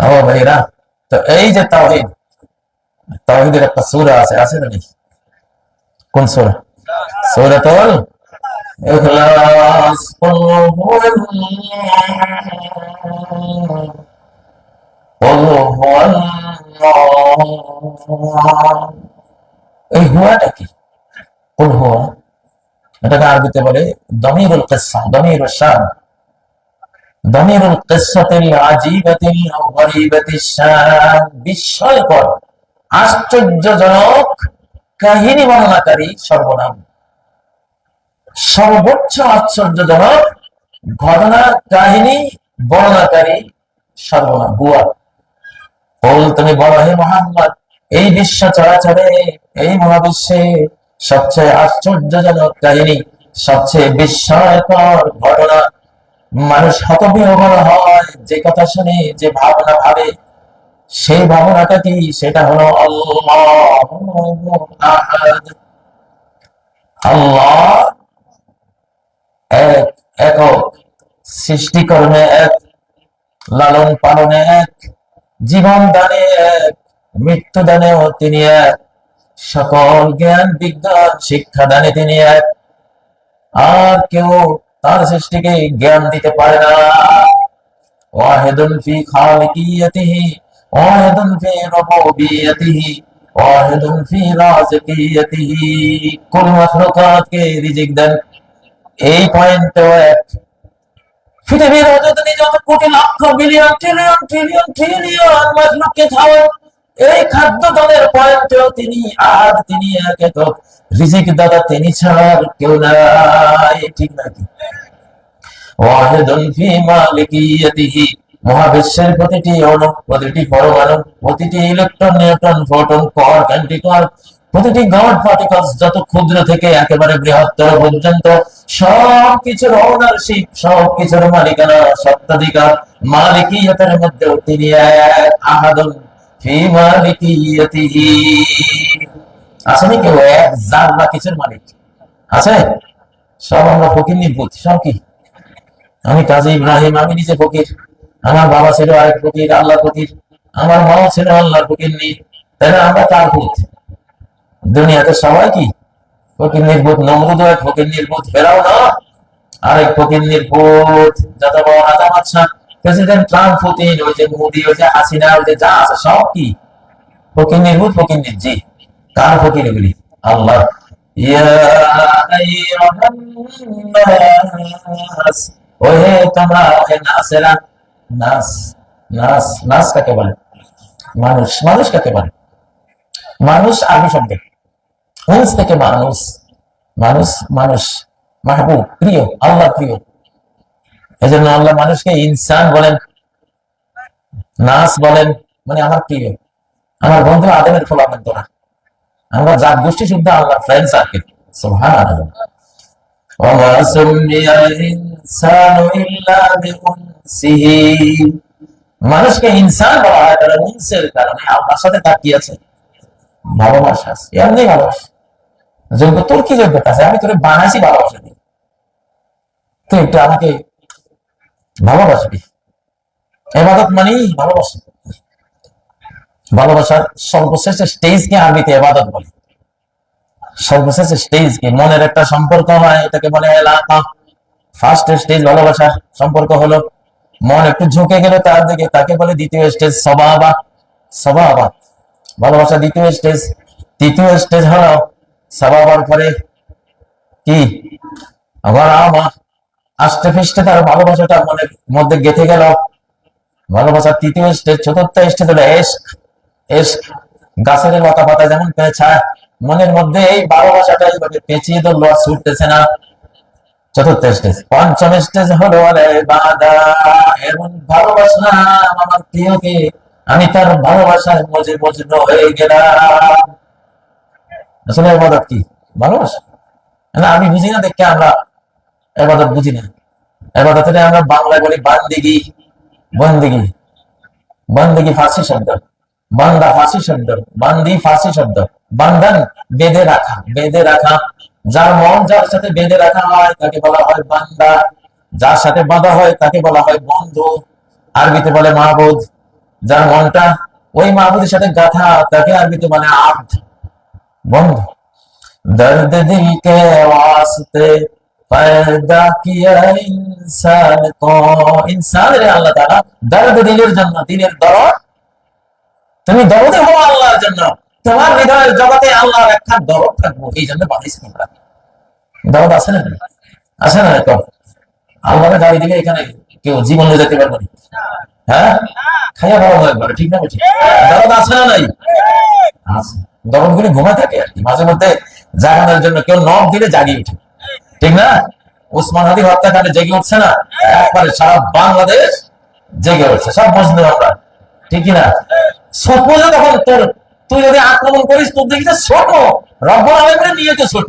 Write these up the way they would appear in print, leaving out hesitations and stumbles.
ও ভাইরা, তো এই যে তাওহীদ, তাওহীদের একটা সূরা আছে না নাকি? কোন সূরা? সূরাতুল ইখলাস। কুল হুয়াল্লাহ। এই হুয়াটা কি? কুল হুয়া, এটাকে আরবিতে বলে দমিরুল কিসসা, দমিরুল শান, দমিরুল কিসসাতিল আজীবাতিল গরীবাতিশ শান। বিস্ময়কর, আশ্চর্যজনক কাহিনী বর্ণনাকারী সর্বনাম। সর্বোচ্চ আশ্চর্যজনক ঘটনা কাহিনী বর্ণনাকারী সর্বনাম হুয়া। বল, তুমি বলো হে মুহাম্মদ, এই বিশ্ব চরাচরে, এই মহাবিশ্বে সবচেয়ে আশ্চর্যজনক কাহিনী, সবচেয়ে বিস্ময়কর ঘটনা, মানুষ হতবিহ্বল হয় যে কথা শুনে, যে ভাবনা ভাবে, সেই ভাবনাটা কি? সেটা হলো আল্লাহু আহাদ। আল্লাহ এক, একক, সৃষ্টিকরণে এক, লালন পালনে এক, জীবন দানে এক, মৃত্যু দানেও তিনি এক, সকল জ্ঞান বিজ্ঞান শিক্ষা দানে তিনি এক। আর কেউ তার সৃষ্টিকে জ্ঞান দিতে পারে না। ওয়াহিদুন ফি খালিকিয়াতিহি, ওয়াহিদুন ফি রুবুবিয়াতিহি, ওয়াহিদুন ফি রাযিকিয়াতিহি। কুল মাখলুকাতকে রিজিক দেন, এই পয়েন্টও এক। পৃথিবীর অযতনে যত কোটি লক্ষ বিলিয়ন ট্রিলিয়ন ট্রিলিয়ন ট্রিলিয়ন মাখলুককে খাওয়ান, এই খাদ্য দলের পয়েন্টেও তিনি আহাদ, তিনি এক, একক। রিজিক দাতা তিনি ছাড়া আর কেউ নাই, ঠিক নাকি? ওয়াহিদুন ফি মালিকিয়াতিহি, মহাবিশ্বের প্রতিটি অণু, প্রতিটি পরমাণু, প্রতিটি ইলেকট্রন, নিউট্রন, প্রোটন, কোয়ার্ক, অ্যান্টিকোয়ার্ক, প্রতিটি গড পার্টিকলস, যত ক্ষুদ্র থেকে একেবারে বৃহত্তর পর্যন্ত, সবকিছুর ওনারশিপ, সবকিছুর মালিকানা, সত্ত্বাধিকার, মালিকিয়াতের মধ্যেও তিনি এক। আহাদুন ফি মালিকিয়াতিহি। আসেনি কেউ এক জাররা কিছুর মালিক? আছে? সব আমরা ফকির নির্ভূত, সব কি? আমি কাজী ইব্রাহিম, আমি নিজে ফকির, আমার বাবা ছিল আরেক ফকির, আল্লাহ ফকির, আমার মাও ছিল আল্লাহর ফকির নি, তাই না? আমরা তার ভূত। দুনিয়াতে সবাই কি ফকির নির্ভূত? নমরুদ এক ফকির নির্ভূত, ফেরাও না আরেক ফকির নির্ভূত, যত বড় রাজা বাদশা, প্রেসিডেন্ট ট্রাম্প, পুতিন, ওই যে মোদি, ওই যে হাসিনা, ওই যে যা আছে সব কি ফকির নির্ভূত, ফকির নির্জি। কার ফকির এগুলি? আল্লাহ। ইয়া আইয়ুহান নাস, ওহে তোমরা, ওহে নাসেরা। নাস, নাস, নাস কাকে বলে? মানুষ। মানুষ কাকে বলে? মানুষ আরবি শব্দ, উনস থেকে মানুষ, মানুষ, মানুষ, মাহবুব, প্রিয়, আল্লাহ প্রিয়। এই জন্য আল্লাহ মানুষকে ইনসান বলেন, নাস বলেন, মানে আমার প্রিয়, আমার বন্ধু, আদমের খোলাফেন তোরা। আমরা জাত গোষ্ঠী শুদ্ধ আল্লাহ ফ্রেন্ড সার্কেল। সুবহানাল্লাহ। ওয়া সুমিয়াল ইনসানু ইল্লা বিউনসিহি, মানুষকে ইনসান বলা হয় তার উনসের কারণে, আল্লাহর সাথে তার কি আছে? ভালোবাসা আছে, এমনি ভালোবাসা। যোগ্য তোর কি যোগ্যতা আছে? আমি তোরে বানাইছি ভালোবাসা দিই, তুই একটু আমাকে ভালোবাসবি। এবাদত মানেই ভালোবাসা। ভালোবাসার সর্বশ্রেষ্ঠ স্টেজকে আরবিতে এবাদত বলে। সর্বশেষ স্টেজ কি? মনের একটা সম্পর্ক হয়, এটাকে বলে এলাকা। ফার্স্ট স্টেজ ভালোবাসা সম্পর্ক হলো, মন একটু ঝুঁকে গেলে তার দিকে, তাকে বলে দ্বিতীয় স্টেজ সবাবা। সবাবা ভালোবাসা দ্বিতীয় স্টেজ। তৃতীয় স্টেজ হলো সবাবার পরে কি? আবার আমার আষ্টে পৃষ্ঠে তার ভালোবাসাটা মনের মধ্যে গেঁথে গেল, ভালোবাসার তৃতীয় স্টেজ। চতুর্থ স্টেজ হলো এশক। এশক গাছের লতা পাতা যেমন পেঁচায়, মনের মধ্যে এই ভালোবাসাটা এইভাবে পেঁচিয়ে ধরলো, আর ছুটতেছে না। চতুর্থ স্টেজ। পঞ্চম স্টেজ হলো এমন ভালোবাসলাম আমার প্রিয়কে, আমি তার ভালোবাসায় মজনু হয়ে গেলাম। আসলে এবাদত কি? ভালোবাসা না। আমি বুঝি না দেখে আমরা এবাদত বুঝি না। এবাদতে আমরা বাংলায় বলি বান্দিগি। বন্দিগি, বন্দিগি ফার্সি শব্দ, বান্দা ফার্সি শব্দ, বান্দি ফার্সি শব্দ। বান্ধন বেঁধে রাখা, বেঁধে রাখা। যার মন যার সাথে বেঁধে রাখা হয় তাকে বলা হয় বান্দা, যার সাথে বাঁধা হয় তাকে বলা হয় বন্ধু। আরবিতে বলে মাহবুদ। যার মনটা ওই মাহবুদের সাথে গাথা, তাকে আরবিতে বলে আব্দ, বন্ধু। দর্দ দিল কে ওয়াস্তে पैदा किया इंसान को, इंसान রে আল্লাহ তাআলা দর্দ দিলের জন্য, দিলের দরদ, তুমি দরদে হও আল্লাহর জন্য, তোমার হৃদয়ের জগতে আল্লাহর একটা দরদ থাকবো, এই জন্য বানাইছি আমরা। দরদ আছে না, আছে না? তো আল্লাহর গাড়ি দিলে এখানে কেউ জীবন নিয়ে যেতে পারবে না, হ্যাঁ? খাইয়া ভালো একবার, ঠিক না? ঠিক, দরদ আছে না নাই? আছে। দরদ গুলি ঘুমায় থাকে আর কি, মাঝে মধ্যে জাগানোর জন্য কেউ নখ দিলে জাগিয়ে উঠে, ঠিক না? ওসমান হাদি হত্যাকাণ্ডে জেগে উঠছে না, একবারে সারা বাংলাদেশ জেগে উঠছে, সব বুঝতে আমরা, ঠিক না? স্বপ্ন তখন তোর, তুই যদি আক্রমণ করিস তোর দেখি ছোট রব্বুল আলামিনের নিয়ে তো ছোট,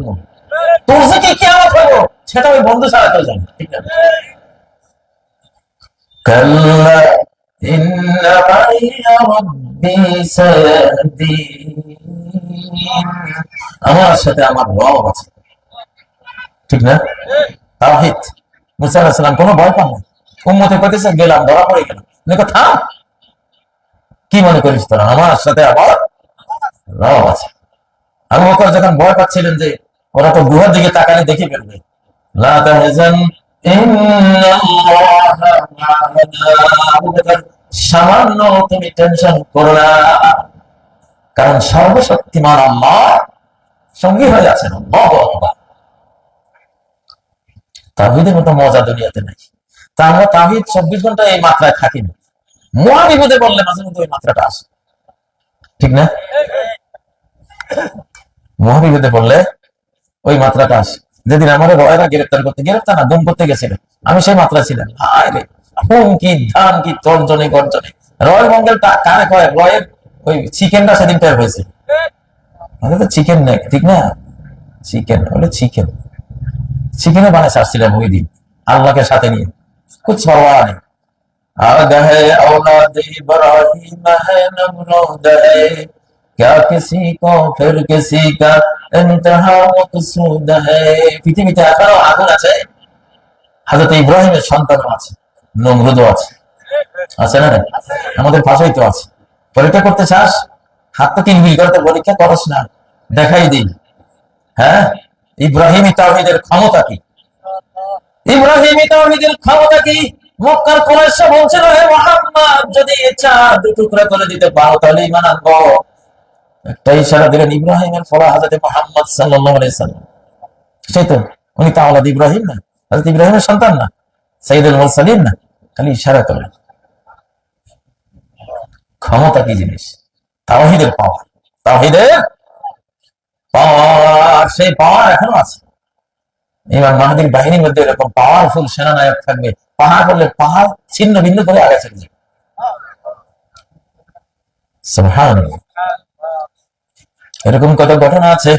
তোর যে কি কিয়ামত হলো সেটা ওই বন্ধু ছাড়া কেউ জানে, ঠিক না? কাল্লা ইন্না মাইয়া রাব্বি সায়াহদিন, আমার সাথে আমার রব আছে, ঠিক না? তাওহীদ। মুসা আলাইহিস সালাম কোনো ভয় পান না, উম্মতে কইতেছে গেলাম, ধরা পড়ে গেল, থাম, কি মনে করিস তোরা, আমার সাথে আবার রব আছে। আবু বকর যখন ভয় পাচ্ছিলেন যে ওরা তো গুহার দিকে তাকালে দেখে ফেলবে, লা তাহজান ইন্নাল্লাহা মা'ানা, আবু বকর সামান্য তুমি টেনশন করো না, কারণ সর্বশক্তিমান আল্লাহ সঙ্গী হয়ে আছেন। আল্লাহু আকবার। তাওহীদের মতো মজা দুনিয়াতে নাই। তা আমরা তাওহীদ 24 ঘন্টা এই মাত্রায় থাকি না, মহাবিপদে বললে মাঝে মধ্যে ওই মাত্রাটা আসে, ঠিক না? মহাবিপদে বললে ওই মাত্রাটা আসে। যেদিন আমার রয়েরা গ্রেফতার না, গুম করতে গেছিল, আমি সেই মাত্রা ছিলাম, আরে হুমকি ধান কি তর্জনে গর্জনে, রয়ের মঙ্গলটা কানে কয়, রয়ের ওই চিকেনটা সেদিন টের হয়েছে, তো চিকেন নেই, ঠিক না? চিকেন বলে চিকেনে বানায় ছাড়ছিলাম ওই দিন আল্লাহকে সাথে নিয়ে, কুছ পরোয়া নেই। आगा है औलाद इब्राहिम है नमरूद है, क्या किसी को फिर किसी का इंतहा मकसूद है। পৃথিবীতে এখনো আগুন আছে, হযরত ইব্রাহিমের সন্তানও আছে, নমরুদও আছে, আছে না? আমাদের পাশেই তো আছে। পরীক্ষা করতে চাস, হাত তো কিনবি, করতে পরীক্ষা করস না, দেখাই দিই, হ্যাঁ, ইব্রাহিমী তাওহীদের ক্ষমতা কি, ইব্রাহিমী তাওহীদের ক্ষমতা কি। মক্কার কুরাইশরা বলছিল, হে মুহাম্মদ, যদি চাঁদ টুকরা করে দিতে পারো তাহলে ঈমান আনবো। একটা ইশারা দিলেন ইব্রাহিমের ফলা হযরত মুহাম্মদ সাল্লাল্লাহু আলাইহি সাল্লাম, সেই তো উনি তাওলাদ ইব্রাহিম না, হযরত ইব্রাহিমের সন্তান না, সাইয়্যিদুল মুরসালিন না, খালি ইশারা করলেন। ক্ষমতা কি জিনিস? তাওহীদের পাওয়ার, তাওহীদের পাওয়ার, সেই পাওয়ার এখনো আছে। ইমাম মাহদীর বাহিনীর মধ্যে এরকম পাওয়ারফুল সেনানায়ক থাকবে, পাহাড় করলে পাহাড় ছিন্ন ভিন্ন করে আগে চলে যাবে। সুবহানাল্লাহ। এরকম কত ঘটনা আছে।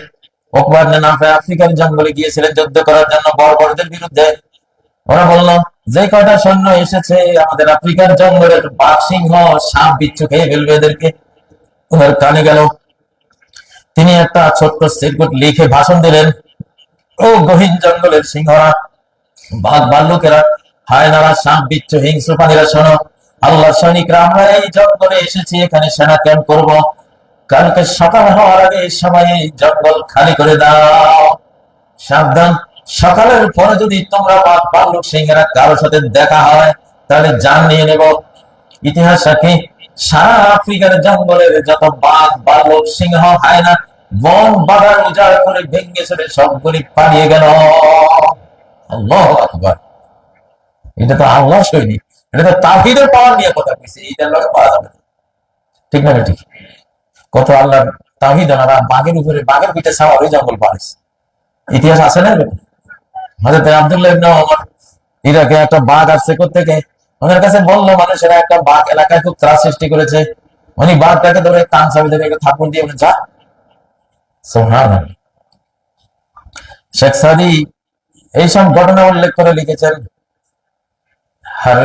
উকবা ইবনে নাফি আফ্রিকার জঙ্গলে গিয়েছিলেন যুদ্ধ করার জন্য বর্বরদের বিরুদ্ধে। ওরা বলল, যে কয়টা সৈন্য এসেছে আমাদের আফ্রিকার জঙ্গলে, বাঘ সিংহ সাপ বিচ্ছু খেয়ে ফেলবে এদেরকে। ওনার কানে গেল, তিনি একটা ছোট্ট সিরকুট লিখে ভাষণ দিলেন, ও গহীন জঙ্গলের সিংহরা, বাঘ ভাল্লুকেরা, হায়নারা, সাপ বিচ্ছু হিংস্র প্রাণীরা, শোনো, আল্লাহর সৈনিকরা, আমরা এই জঙ্গলে এসেছি, এখানে সেনা ক্যাম্প করবো। কালকে সকাল হওয়ার আগে সবাই এই জঙ্গল খালি করে দাও। সাবধান, সকালের পরে যদি তোমরা বাঘ ভাল্লুক সিংহেরা কারোর সাথে দেখা হয় তাহলে জান নিয়ে নেব। ইতিহাস সাক্ষী, সারা আফ্রিকার জঙ্গলের যত বাঘ ভাল্লুক সিংহ হায়না বন বাগান উজাড় করে ভেঙে চলে সবগুলি পালিয়ে গেল। আল্লাহু আকবার। এটা তো আল্লাহ সৈনিক, এটা তো তাওহীদের পাওয়ার নিয়ে কথা কইছে, এটা লগে পাওয়া যাবে, ঠিক না? ঠিক। কত আল্লাহর তাওহীদ, ওনারা বাঘের উপরে, বাঘের পিঠে সাওয়ার ওই জঙ্গল পালিয়েছে। ইতিহাস আছে না? হযরত আব্দুল্লাহ ইবনে ওমর, ইরাকে একটা বাঘ আসছে কোত্থেকে, ওনার কাছে বললো মানুষেরা একটা বাঘ এলাকায় খুব ত্রাস সৃষ্টি করেছে, উনি বাঘটাকে ধরে কান চাবি ধরে একটা থাপ্পড় দিয়ে যা। সুবহানাল্লাহ। শেখ সাদি এইসব ঘটনা উল্লেখ করে লিখেছেন, हर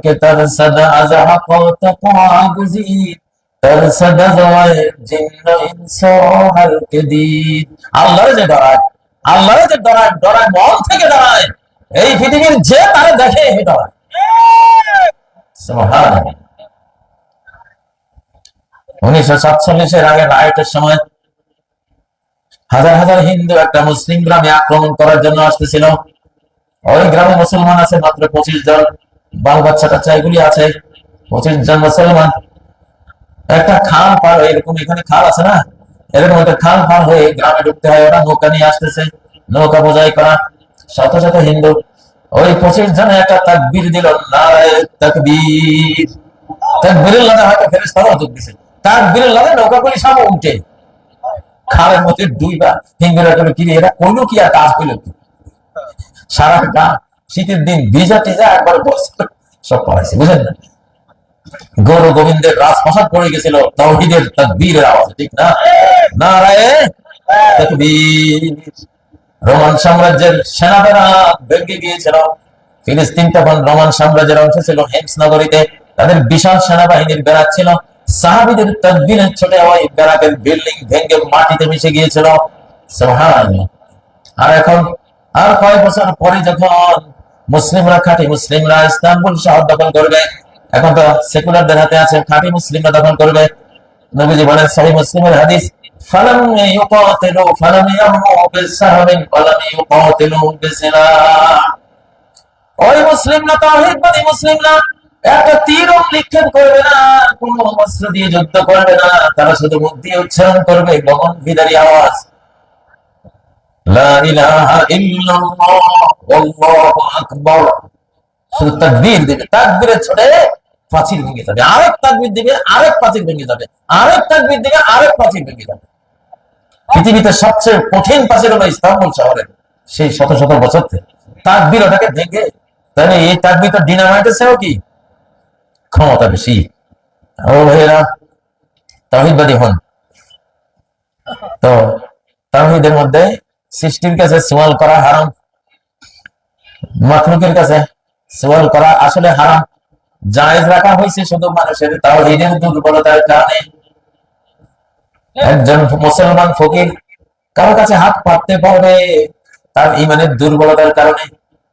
के तरसद अज हक तक़वा गुज़ीर, तरसद ज़वाए जिन्न इंसो हर के दीद। আল্লাহর যে ডরায়, আল্লাহর যে ডরায়, ডরায় মন থেকে ডরায়, এই পৃথিবীর যে তারে দেখে হে ডরায়। সুবহানাল্লাহ। 1947-এর আগে রায়টের সময় হাজার হাজার হিন্দু একটা মুসলিম গ্রামে আক্রমণ করার জন্য আসতেছিল। ওই গ্রামে মুসলমান আছে মাত্র 25 জন, বাল বাচ্চা টাচ্চা এগুলি আছে, 25 জন মুসলমান। একটা খাল পার হয়ে, এরকম এখানে খাল আছে না, এরকম একটা খাল পার হয়ে গ্রামে ঢুকতে হয়। ওরা নৌকা নিয়ে আসতেছে, নৌকা বোঝাই করা, শত শত হিন্দু। ওই 25 জনে একটা তাকবীর দিল, নারায়ে তাকবীর। তাকবীরের লাগে হয়তো ফেরেশতারাও যোগ দিছে। তাকবীরের লাগে নৌকাগুলি সব উঠে খালের মধ্যে দুইবার। হিন্দুরা করে কি এরা কইলো কি আর কাজ হইলো কি, সারা গা শীতের দিন ভিজা টিজা একবার সব পড়াইছে, বুঝলেন না? গৌর গোবিন্দের রাজপ্রাসাদ পড়ে গেছিল তাওহীদের তাকবীরের আওয়াজে, ঠিক না? নারায়ে তাকবীর। রোমান সাম্রাজ্যের সেনারা ভেঙে গিয়েছিল। ফিলিস্তিন তখন রোমান সাম্রাজ্যের অংশ ছিল। হেমস নগরীতে তাদের বিশাল সেনাবাহিনীর ব্যারাক ছিল। সাহাবীদের তাকবীরের ছোটে ওই ব্যারাকের বিল্ডিং ভেঙে মাটিতে মিশে গিয়েছিল। সুবহানাল্লাহ। আর এখন আর কয়েক বছর পরে যখন মুসলিমরা, খাঁটি মুসলিমরা ইস্তানবুল শহর দখল করবে, এখন তো সেকুলারদের হাতে আছে, খাঁটি মুসলিমরা দখল করবে। নবীজি বলেন সহিহ মুসলিমের হাদিস, ফালাম ইউকাতিলু ফালাম ইয়ামু বিসসাহমিন ওয়ালাম ইউকাতিলু বিসিলাহ। ওই মুসলিমরা, তাওহীদবাদী মুসলিমরা একটা তীরও নিক্ষেপ করবে না, কোন অস্ত্র দিয়ে যুদ্ধ করবে না, তারা শুধু মুখ দিয়ে উচ্চারণ করবে গগন বিদারী আওয়াজ, লা ইলাহা ইল্লাল্লাহ আল্লাহু আকবার। শুধু তাকবীর দিবে, তাকবীরের ছোটে প্রাচীর ভেঙে যাবে, আরেক তাকবীর দিবে আরেক প্রাচীর ভেঙে যাবে, আরেক তাকবীর দিবে আরেক প্রাচীর ভেঙে যাবে। পৃথিবীতে সবচেয়ে কঠিন প্রাচীর হলো ইস্তানবুল শহরের, সেই শত শত বছর থেকে তাকবীর ওটাকে ভেঙে। তাহলে এই তাকবীর তো ডিনামাইটের চেয়েও কি ক্ষমতা বেশি। ও ভাইয়েরা, তাওহীদবাদী হন। তো তাওহীদের মধ্যে সৃষ্টির কাছে সওয়াল করা হারাম, মাখলুকের কাছে সওয়াল করা আসলে হারাম। জায়েজ রাখা হয়েছে শুধু মানুষের তাওহীদের দুর্বলতার কারণে। একজন মুসলমান ফকির কারো কাছে হাত পাততে পারবে তার ঈমানের দুর্বলতার কারণে,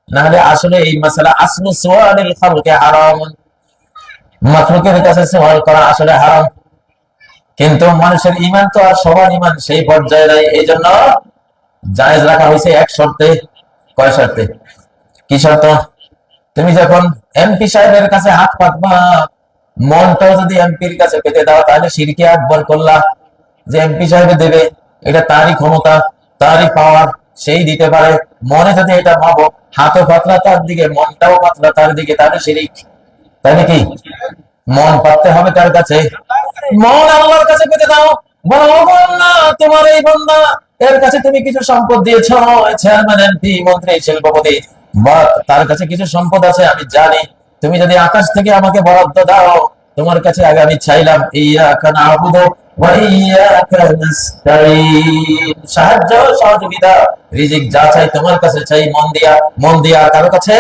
না হলে আসলে এই মাসালা আসলু সুআলিল খালকি হারাম, মাখলুকের কাছে সওয়াল করা আসলে হারাম। কিন্তু মানুষের ঈমান তো আর সবার ঈমান সেই পর্যায়ে নাই, এই জন্য জায়েজ রাখা হয়েছে এক শর্তে। কয় শর্তে? কি শর্ত? তুমি যখন এমপি সাহেবের কাছে হাত পাতবা, মনটাও যদি এমপির কাছে পেতে দাও, তাহলে শিরকে আকবার করলা। যে এমপি সাহেব দেবে, এটা তারই ক্ষমতা, তারই পাওয়ার, সেই দিতে পারে। মনে যদি এটা ভাবো, হাতও পাতলা তার দিকে, মনটাও পাতলা তার দিকে, তাহলে শিরিক। তাই নাকি? মন পাততে হবে তার কাছে, মন আল্লাহর কাছে পেতে দাও। বলো না, তোমার এই বান্দা, এর কাছে তুমি কিছু সম্পদ দিয়েছ, চেয়ারম্যান, এমপি, মন্ত্রী, শিল্পপতি, বা তার কাছে কিছু সম্পদ আছে, আমি জানি। তুমি যদি আকাশ থেকে আমাকে বরাদ্দ দাও, তোমার কাছে আগে আমি চাইলাম ইয়াকা না'বুদু ওয়া ইয়াকা নাস্তাঈন, সাহায্য, সহযোগিতা, রিজিক যা চাই তোমার কাছে চাই, মন দিয়া। মন দিয়া কারো কাছে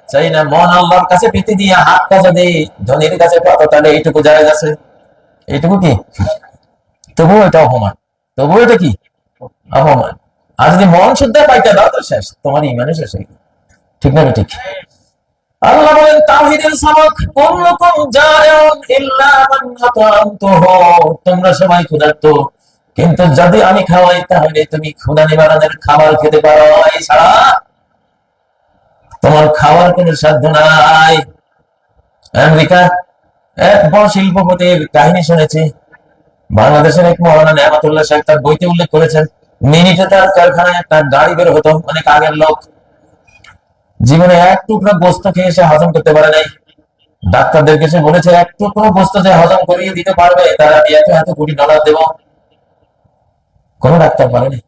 চাই না, মন আল্লাহর কাছে পেতে দিয়ে হাতটা যদি ধনীর কাছে পাতো, তাহলে এইটুকু জায়েজ আছে। এইটুকু কি? তবুও এটা অপমান, তবুও এটা কি অপমান। আর যদি মন শুদ্ধ পাইতে দাও, তো শেষ, তোমার ঈমানে শেষ হয়ে গেল। ঠিক না? ঠিক। আল্লাহ বলেন তাওহীদের সবক, কুল্লুকুম জায়ুন ইল্লা মান আতামতুহু, তোমরা সবাই ক্ষুধার্ত, কিন্তু যদি আমি খাওয়াই তাহলে তুমি ক্ষুধা নিবারণের খাবার খেতে পারো, এছাড়া তোমার খাওয়ার কোনো সাধ্য নাই। আমেরিকা এক বড় শিল্পপতির কাহিনী শুনেছি, বাংলাদেশের এক মৌলানা নেয়ামতুল্লাহ সাহেব তার বইতে উল্লেখ করেছেন। মিনিটে তার কারখানায় একটা গাড়ি বের হতো, অনেক আগের লোক। জীবনে এক টুকরো গোস্ত খেয়ে সে হজম করতে পারে নাই। ডাক্তারদেরকে সে বলেছে, এক টুকরো গোস্ত যে হজম করিয়ে দিতে পারবে, তার আমি এত এত কোটি ডলার দেব। কোন ডাক্তার পারেনি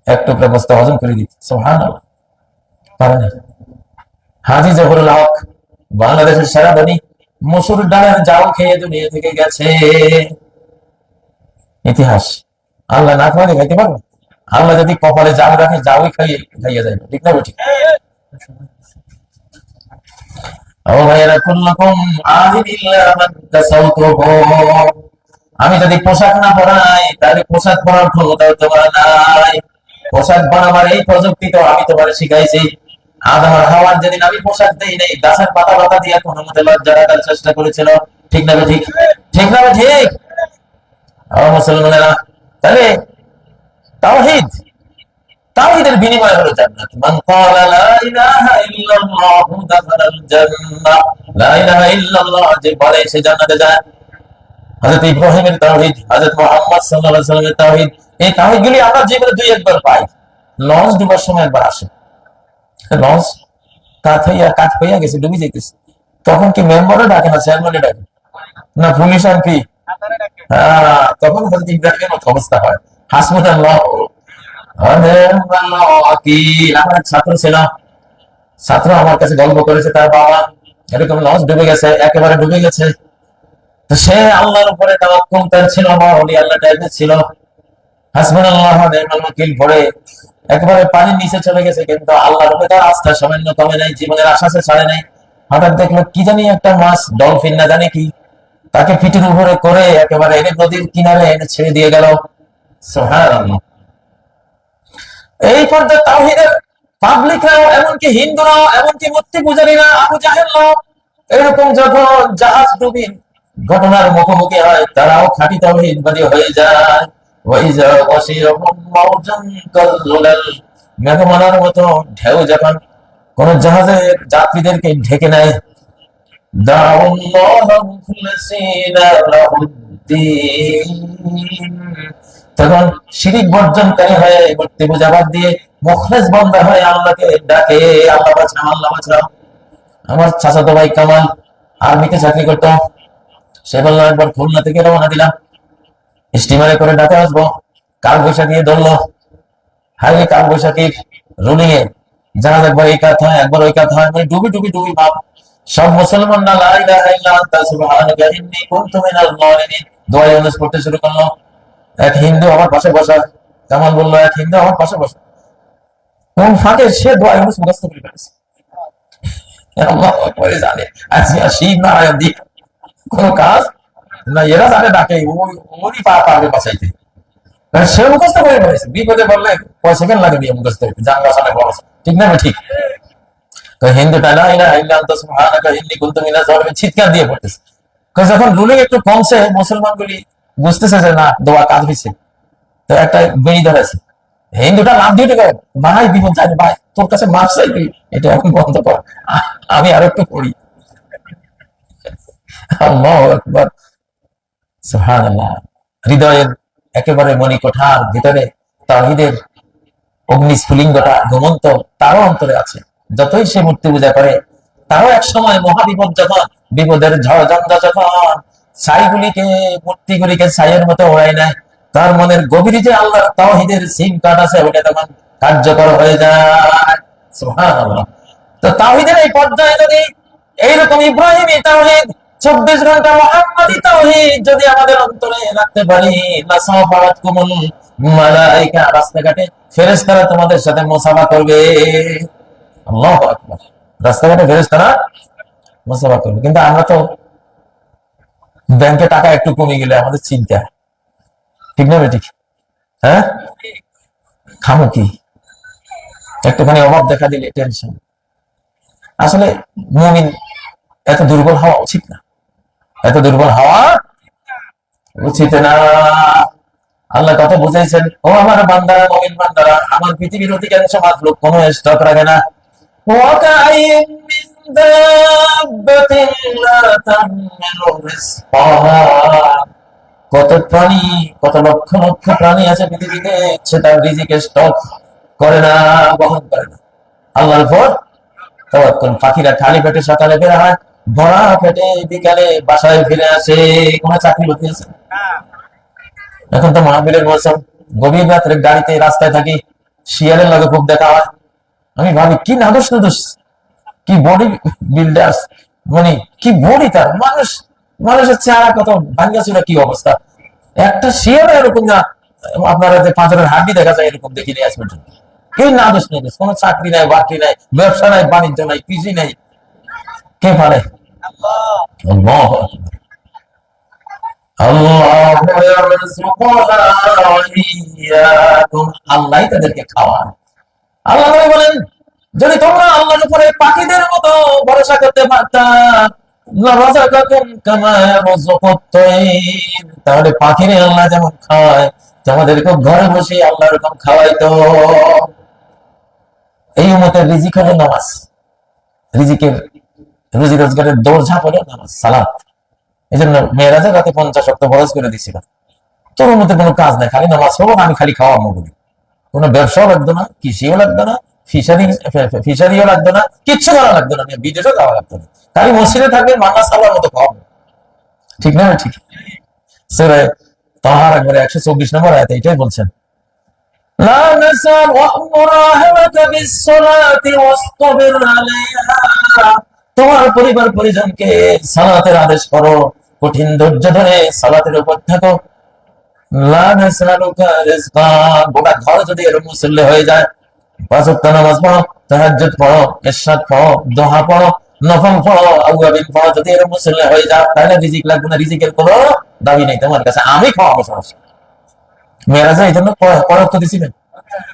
এক টুকরো গোস্ত হজম করে দিতে, সুবহানাল্লাহ, পারেনি। হাজী জহুরুল হক, বাংলাদেশের সেরা ধনী, মসুর ডালের জাউ খেয়ে দুনিয়া থেকে গেছে। ইতিহাস। আল্লাহ না খাওয়ালে খাইতে পারবো? আল্লাহ যদি কপালে জাউ রাখে, জাউই খাইয়ে যায়, ঠিক না? ঠিক। আমি যদি পোশাক না পরাই, তাহলে পোশাক পরার ক্ষমতাও তোমার নাই। পোশাক বানাবার এই প্রযুক্তি তো আমি তোমার শিখাইছি। আদম আর হাওয়ার যেদিন আমি পোশাক দেই নাই, গাছের পাতা পাতা দিয়ে কোনো মতে লজ্জা রাখার চেষ্টা করেছিল, ঠিক না? ঠিক। ঠিক না? ঠিক। মুসলমানেরা, তাহলে তাওহীদ, তাওহীদের বিনিময় হলো জান্নাত। মান ক্বালা লা ইলাহা ইল্লাল্লাহু দাখালাল জান্নাহ, লা ইলাহা ইল্লাল্লাহ যে বলে সে জান্নাতে যায়। হযরত ইব্রাহিমের তাওহীদ, হযরত মুহাম্মদ সাল্লাল্লাহু আলাইহি ওয়াসাল্লামের তাওহীদ, এই তাওহীদগুলি আমরা জীবনে দুই একবার পাই। লঞ্চ ডুবার সময় একবার আসে, লঞ্চ কাত হইয়া গেছে, ডুবে যাইতেছে, তখন কি মেম্বারে ডাকে না চেয়ারম্যানে ডাকে না পুলিশ এমপি? তখন হযরত ইব্রাহিমের মতো অবস্থা হয়। হাসবুনাল্লাহু ওয়া নি'মাল ওয়াকিল। আমার এক ছাত্র ছিল, ছাত্র আমার কাছে গল্প করেছে তার বাবা এরকম লঞ্চ ডুবে গেছে, একেবারে ডুবে গেছে। তো সে আল্লাহর উপরে তাওয়াক্কুল তার ছিল, আমার ওলি আল্লাহ টাইপের ছিল। হাসবুনাল্লাহু ওয়া নি'মাল ওয়াকিল পড়ে একেবারে পানির নিচে চলে গেছে, কিন্তু আল্লাহর উপরে তার আস্থা সামান্য কমে নাই, জীবনের আশা সে ছাড়ে নাই। হঠাৎ দেখলো কি জানি একটা মাছ, ডলফিন না জানি কি, তাকে পিঠের উপরে করে একেবারে এনে নদীর কিনারে এনে ছেড়ে দিয়ে গেল। সুবহানাল্লাহ। এই পর্যায়ে তাওহীদের পাবলিকরাও, এমনকি হিন্দুরাও, এমনকি মূর্তি পূজারীরা, আবু জাহেলরাও এরকম যখন জাহাজ ডুবি ঘটনার মুখোমুখি হয়, তারাও খাঁটি তাওহীদবাদী হয়ে যায়। ওয়াইজা ওয়াসিরহুম মাউজান কাল্লুলাল, মেঘমালার মতো ঢেউ যখন কোন জাহাজের যাত্রীদেরকে ঢেকে নেয়, দাউল্লাহ মুখলিসিনা লাহুদ্দিন, তখন শিরিক বর্জনকারী হয়ে মূর্তি পূজা বাদ দিয়ে মুখলেস বান্দা হয়ে আল্লাহকে ডাকে, আল্লাহ বাঁচাও, আল্লাহ বাঁচাও। আমার চাচাতো ভাই কামাল আর্মিতে চাকরি করতো, সে বলল একবার খুলনা থেকে রওনা দিলাম, স্টিমারে করে ঢাকা আসবো, কাল বৈশাখী ধরলো। হাই কাল বৈশাখীর রুলিং এ জাহাজ একবার এই কাত হয়, একবার ওই কাত হয়, মানে ডুবি ডুবি ডুবি ভাব। সব মুসলমানরা লা ইলাহা ইল্লা আনতা সুবহানাকা ইন্নী কুনতু মিনাল যালিমিন দোয়া ইউনূস পড়তে শুরু করলো। এক হিন্দু আমার পাশে বসা, কামাল বললো এক হিন্দু আমার পাশে বসা, কোন ফাঁকে সে দোয়া ইউনূস মুখস্থ করে ফেলেছে। আল্লাহু আকবার। জানে আজকে শীত না আয়াত দিয়ে কোন কাজ না, এরা জানে ডাকে ওরই পারবে বাঁচাইতে, সে মুখস্থ করে ফেলেছে। বিপদে বললে কয় সেকেন্ড লাগে দিয়ে মুখস্থ করতে, যান বাঁচানো বড়, ঠিক না? ঠিক। তো হিন্দুটা লা ইলাহা ইল্লা আনতা সুবহানাকা ইন্নী কুনতু মিনাজ জালিমিন চিৎকার দিয়ে পড়তেছে। যখন রুলিং একটু কমছে, মুসলমানগুলি বুঝতেছে যে না দোয়া কাজ হয়েছে, তো একটা বেড়ি ধরেছে, হিন্দুটা লাভ দিয়ে গেল, ভাই বিপদ জানি, ভাই তোর কাছে মাপ চাইবি, এটা এখন বন্ধ কর, আমি আরো একটু পড়ি। আল্লাহু আকবার, সুবহানাল্লাহ। হৃদয়ের একেবারে মণিকোঠার ভিতরে তাওহীদের অগ্নিস্ফুলিঙ্গটা ঘুমন্ত তারও অন্তরে আছে। যতই সে মূর্তি পূজা করে, তারও এক সময় মহাবিপদ যখন, বিপদের ঝড় ঝঞ্ঝা যখন ছাইগুলিকে, মূর্তিগুলিকে ছাইয়ের মতো ওড়ায় নেয়, তার মনের গভীরে যে আল্লাহর তাওহীদের সিম কার্ড আছে, ওটা তখন কার্যকর হয়ে যায়। সুবহানাল্লাহ। তো তাওহীদের এই পর্যায়ে যদি এইরকম ইব্রাহিমী তাওহীদ, 24 ঘন্টা মুহাম্মাদি তাওহীদ যদি আমাদের অন্তরে রাখতে পারি, লাসাফারাতকুমুল মালায়েকা, রাস্তাঘাটে ফেরেশতারা তোমাদের সাথে মুসাফা করবে। আল্লাহু আকবার। রাস্তাঘাটে ফেরেশতারা মুসাফা করবে। কিন্তু আমরা তো ব্যাংকে টাকা একটু কমে গেলে আমাদের চিন্তা, ঠিক না ঠিক? হ্যাঁ, খামো কি, একটুখানি অভাব দেখা দিলে টেনশন। আসলে মুমিন এত দুর্বল হওয়া উচিত না, এত দুর্বল হওয়া উচিত না। আল্লাহ কথা বুঝাইছেন, ও আমার বান্দারা, মুমিন বান্দারা, আমার পৃথিবীর অধিকাংশ মাখলুক কোনো স্টক রাখে না। ওয়াকাইয়িন মিন দাব্বাতিন লা তাহমিলু রিজকাহা, কত প্রাণী, কত লক্ষ লক্ষ প্রাণী আছে পৃথিবীতে, সে তার রিজিকের স্টক করে না, বহন করে না। আল্লাহর উপর তাওয়াক্কুল। পাখিরা খালি পেটে সকালে বের হয়, ভরা পেটে বিকালে বাসায় ফিরে আসে। কোনো চাকরি বাকরি আছে? এখন তো মাহফিলের মৌসুম, গভীর রাত্রে গাড়িতে রাস্তায় থাকি, শিয়ালের লগে খুব দেখা হয়। আমি ভাবি কি নাদুস নাদুস, কি বডি বিল্ডার্স, মানে কি বডি তার, মানুষ, মানুষের চেহারা কত ভাঙ্গাচুরা, কি অবস্থা। একটা শিয়াল এরকম না, আপনারা যে পাঁচরের হাড্ডি দেখা যায় এরকম দেখিনি আজ পর্যন্ত। এই নাদুস নাদুস, কোনো চাকরি নাই, বাকরি নাই, ব্যবসা নাই, বাণিজ্য নাই, কিছুই নাই। কে পারে? আল্লাহ। আল্লাহ তাদেরকে খাওয়ান। আল্লাহ বলেন, যদি তোমরা আল্লাহর উপরে পাখিদের মতো ভরসা করতে পারতা, লারাযাকাকুম কামা ইয়ারযুকুত তায়র, তাহলে পাখিরে আল্লাহ যেমন খাওয়ায় তোমাদেরকে ঘরে বসে আল্লাহ এরকম খাওয়াইতো। এই উম্মতের রিজিক হলো নামাজ, রিজিকের রুজি রোজগারের দৌড়ঝাঁপ হলো নামাজ, সালাত। এই জন্য মেয়েরাজে রাতে 50 ওয়াক্ত ফরজ করে দিছিল। তোর মধ্যে কোনো কাজ নাই, খালি নামাজ পড়বো, আমি খালি খাওয়াবো বলি। কোনো ব্যবসাও লাগতো না, কৃষিও লাগতো না, ফিশারিও লাগতো না, কিচ্ছু করা লাগতো না, বিদেশও যাওয়া লাগতো না, খালি মসজিদে থাকবে, মান্না সাল্লার মতো খাওয়াবো। ঠিক না? ঠিক। সূরা তাহার একবারে 124 নম্বর আয়াতে এটাই বলছেন, লা নাসাল ওয়া'মুর আহলাকা বিস-সালাতি ওয়াসতাবির আলাইহা, তোমার পরিবার পরিজনকে সালাতের আদেশ করো, কঠিন ধৈর্য ধরে সালাতের উপর থাকো। লা নাসআলুকা রিজকা, গোটা ঘর যদি এর মুসল্লি হয়ে যায়, 5 ওয়াক্ত নামাজ পড়ো, তাহাজ্জুদ পড়ো, ইশরাক পড়ো, দোহা পড়ো, নফল পড়ো, আওয়াবিন পড়ো, যদি এর মুসল্লি হয়ে যায়, তাহলে রিজিক লাগবে না, রিজিকের কোনো দাবি নেই তোমার কাছে, আমি খাওয়াবো সমস্যা। মেয়েরাজা এই জন্য পরামর্শ দিছিলেন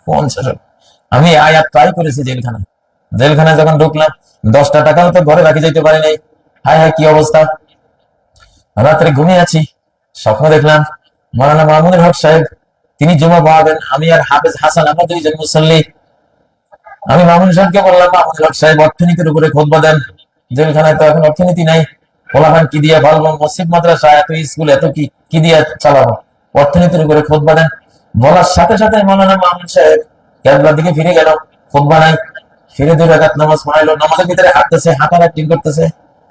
50। আমি আয়াত ট্রাই করেছি জেলখানায় যখন ঢুকলাম, 10টা টাকাও তো ঘরে রাখি যাইতে পারি নাই। হায় হায় কি অবস্থা! রাত্রে ঘুমিয়ে আছি, স্বপ্ন দেখলাম মাওলানা মামুনুল হক সাহেব তিনি জুমা পড়াবেন, আমি আর হাফেজ হাসান আমরা দুইজন মুসল্লি। আমি মামুনুল সাহেবকে বললাম, মামুনুল হক সাহেব অর্থনীতির উপরে খুতবা দেন, জেলখানায় তো এখন অর্থনীতি নাই, পোলাপান কি দিয়ে ভাবলাম, মসজিদ মাদ্রাসা এত স্কুল এত কি দিয়ে চালাবো, অর্থনীতির উপরে খুতবা দেন। বলার সাথে সাথে মাওলানা মামুনুল সাহেব কেবলার দিকে ফিরে গেল, খুতবা নাই, ফিরে 2 রাকাত নামাজ পড়াইলো, নামাজের ভিতরে হাঁটতেছে, হাঁটার অ্যাক্টিং করতেছে,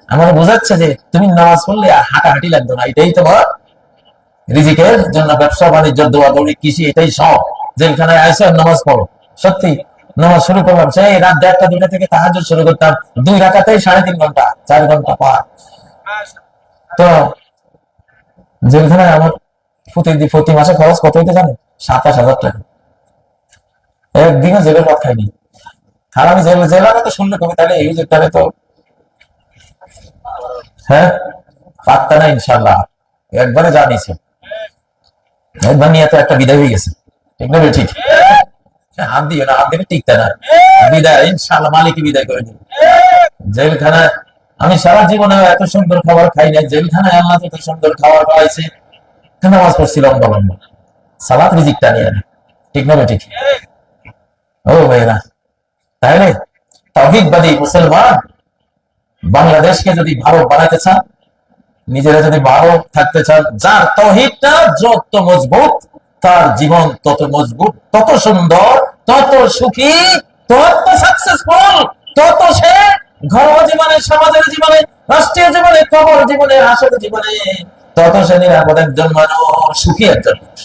আমার বোঝাচ্ছে যে তুমি নামাজ পড়লে আর হাঁটাহাঁটি লাগতো না, এটাই তোমার রিজিকের জন্য, ব্যবসা বাণিজ্য, দৌড়াদৌড়ি, কৃষি, এটাই সব। জেলখানায় আইসো নামাজ পড়ো। সত্যি নামাজ শুরু করলাম, সেই রাত 1:30 2টা থেকে তাহাজ্জুদ শুরু করতাম, 2 রাকাতেই 3.5 ঘন্টা 4 ঘন্টা পার। তো জেলখানায় আমার প্রতি মাসে খরচ কত হইতে জানেন? 27,000 টাকা। একদিনও জেলের ভাত খাইনি। আর আমি জেলারে তো শুনলে কবি, তাহলে এই জেলটারে তো হ্যাঁ পাত্তা না, ইনশাল্লাহ একবারে জানিয়েছে, একবার নিয়ে তো একটা বিদায় হয়ে গেছে। ঠিক না? ঠিক। হাত দিও না, হাত দিলে টিকতে না, বিদায় ইনশাল্লাহ মালিকই বিদায় করে দিবে। জেলখানায় আমি সারা জীবনে এত সুন্দর খাবার খাই না, জেলখানায় আল্লাহ এত সুন্দর খাবার খাওয়াইছে। নামাজ পড়ছি লম্বা লম্বা, সালাত রিজিকটা নিয়ে। ঠিক না? ঠিক। ও ভাইরা, তাহলে তাওহীদবাদী মুসলমান বাংলাদেশকে যদি ভালো বানাতে চান, নিজেরা যদি ভালো থাকতে চান, যার তাওহীদটা যত মজবুত, তার জীবন তত মজবুত, তত সুন্দর, তত সুখী, তত সাকসেসফুল, তত সে ঘরোয়া জীবনে, সমাজের জীবনে, রাষ্ট্রীয় জীবনে, কবর জীবনে, আসল জীবনে, তত সে নিরাপদ একজন মানুষ, সুখী একজন মানুষ।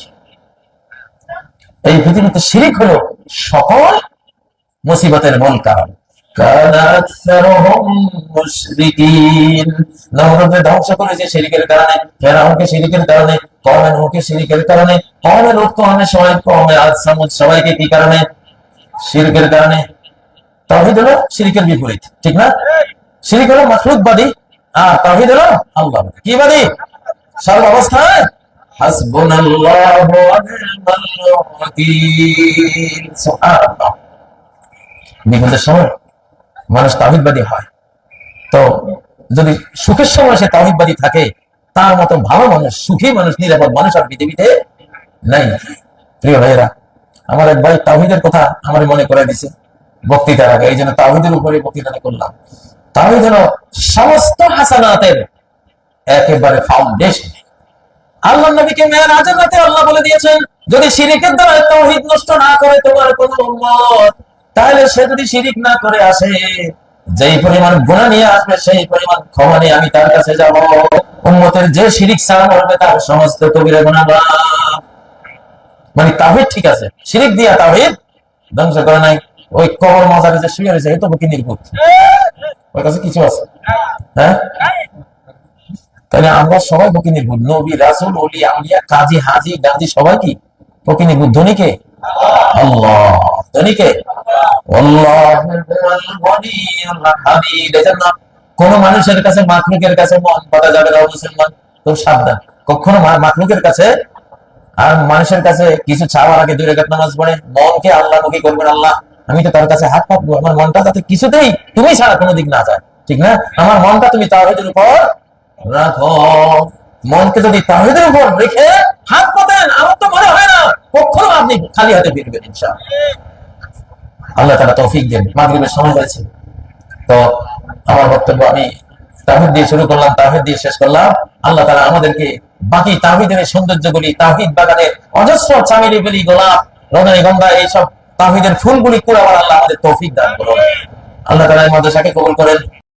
এই পৃথিবীতে শিরিক হলো সকল মুসিবতের মূল কারণ। ধ্বংস করেছে শিরিকের কারণে, ফেরাউনকে শিরিকের কারণে, কওমে নূহকে শিরিকের কারণে, কওমে লূত, কওমে শুআয়ব, কওমে আদ, সামুদ সবাইকে কি কারণে? শিরকের কারণে। তাওহীদ হলো শিরকের বিপরীত। ঠিক না? শিরক হলো মাখলুকবাদী, আর তাওহীদ হলো আল্লাহবাদী। কি বাদী? সর্ব অবস্থায় হাসবুনাল্লাহু ওয়া নি'মাল ওয়াকিল। সুবহানাল্লাহ। বিপদের সময় মানুষ তাওহীদবাদী হয়, তো যদি সুখের সময় সে তাওহীদবাদী থাকে, তার মতো ভালো মানুষ, সুখী মানুষ, নিরাপদ মানুষ আর পৃথিবীতে নাই। প্রিয় ভাইয়েরা, আমার এক ভাই তাওহীদের কথা আমার মনে করে দিছে বক্তৃতার আগে, এই জন্য তাওহীদের উপরে বক্তৃতা করলাম। তাওহীদ হলো সমস্ত হাসানাতের একেবারে ফাউন্ডেশন। আল্লাহর নবীকে মেরাজের রাতে আল্লাহ বলে দিয়েছেন, যদি শিরকের দ্বারা তাওহীদ নষ্ট না করে তোমার কোন উম্মত, তাহলে সে যদি শিরিক না করে আসে, যেই পরিমাণ গুনাহ নিয়ে আসবে সেই পরিমাণ ক্ষমা নিয়ে আমি তার কাছে যাব। উম্মতের যে শিরিক ছাড়া করবে তার সমস্ত কবিরা গুনাহ মাফ। মানে তাওহীদ ঠিক আছে, শিরিক দিয়া তাওহীদ ধ্বংস করে নাই। ওই কবর মাজারে যে শুয়ে রয়েছে, এই তো বকিনির ভূত, ওর কাছে কিছু আছে? হ্যাঁ, তাহলে আমরা সবাই বকিনির ভূত। নবী, রাসূল, ওলি, আউলিয়া, কাজী, হাজী, গাজী সবাই কি বকিনির ভূত? ধনীকে আল্লাহ, ধনীকে কোন মানুষের কাছে, মাখলুকের কাছে মন পাতা যাবে না মুসলমান, খুব সাবধান। কখনো মাখলুকের কাছে আর মানুষের কাছে কিছু চাওয়ার আগে 2 রাকাত নামাজ পড়ে মনকে আল্লাহমুখী করবেন। আল্লাহ, আমি তো তার কাছে হাত পাতবো, আমার মনটা যাতে কিছুতেই তুমি ছাড়া কোনো দিক না যায়। ঠিক না? আমার মনটা তুমি তাওহীদের উপর রাখো। মনকে যদি তাওহীদের উপর রেখে হাত পাতেন, আমার তো মনে হয় না কখনো আপনি খালি হাতে ফিরবেন ইনশাআল্লাহ। আল্লাহ তাআলা তৌফিক দেন। মাগরিবের সময় হয়েছে, তো আমার বক্তব্য আমি তাওহীদ দিয়ে শুরু করলাম, তাওহীদ দিয়ে শেষ করলাম। আল্লাহ তাআলা আমাদেরকে বাকি তাওহীদের সৌন্দর্যগুলি, তাওহীদ বাগানের অজস্র চামেলি বেলি, গোলাপ, রজনীগন্ধা, এইসব তাওহীদের ফুলগুলি কুড়াবার আল্লাহ আমাদের তৌফিক দান করুন। আল্লাহ তাআলা এই মাদ্রাসাকে কবুল করেন।